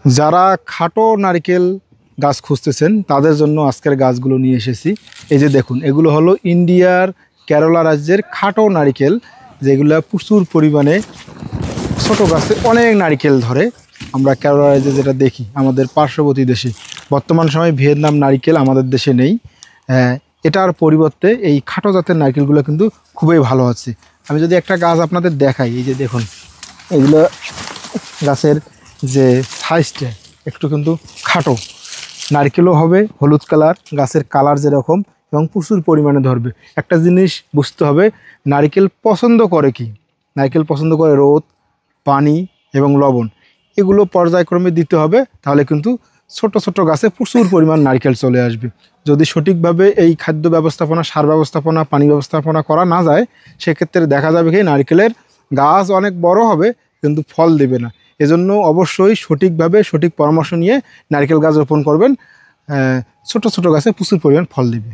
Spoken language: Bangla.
যারা খাটো নারকেল গাছ খুঁজতেছেন তাদের জন্য আজকের গাছগুলো নিয়ে এসেছি। এই যে দেখুন, এগুলো হলো ইন্ডিয়ার কেরালা রাজ্যের খাটো নারকেল, যেগুলো প্রচুর পরিমাণে ছোট গাছে অনেক নারকেল ধরে। আমরা কেরালা রাজ্যে যেটা দেখি আমাদের পার্শ্ববর্তী দেশে, বর্তমান সময়ে ভিয়েতনাম নারকেল আমাদের দেশে নেই। এটার পরিবর্তে এই খাটো জাতের নারকেলগুলো কিন্তু খুবই ভালো আছে। আমি যদি একটা গাছ আপনাদের দেখাই, এই যে দেখুন, এগুলো গাছের যে সাইজটা একটু কিন্তু খাটো, নারকেলও হবে হলুদ কালার, গাছের কালার যেরকম, এবং প্রচুর পরিমাণে ধরবে। একটা জিনিস বুঝতে হবে, নারকেল পছন্দ করে কি, নারকেল পছন্দ করে রোদ, পানি এবং লবণ। এগুলো পর্যায়ক্রমে দিতে হবে, তাহলে কিন্তু ছোট ছোট গাছে প্রচুর পরিমাণ নারকেল চলে আসবে। যদি সঠিকভাবে এই খাদ্য ব্যবস্থাপনা, সার ব্যবস্থাপনা, পানি ব্যবস্থাপনা করা না যায়, সেক্ষেত্রে দেখা যাবে কি নারকেলের গাছ অনেক বড় হবে কিন্তু ফল দেবে না। এজন্য অবশ্যই সঠিকভাবে সঠিক পরামর্শ নিয়ে নারকেল গাছ রোপণ করবেন। ছোট ছোট গাছে প্রচুর পরিমাণ ফল দেবে।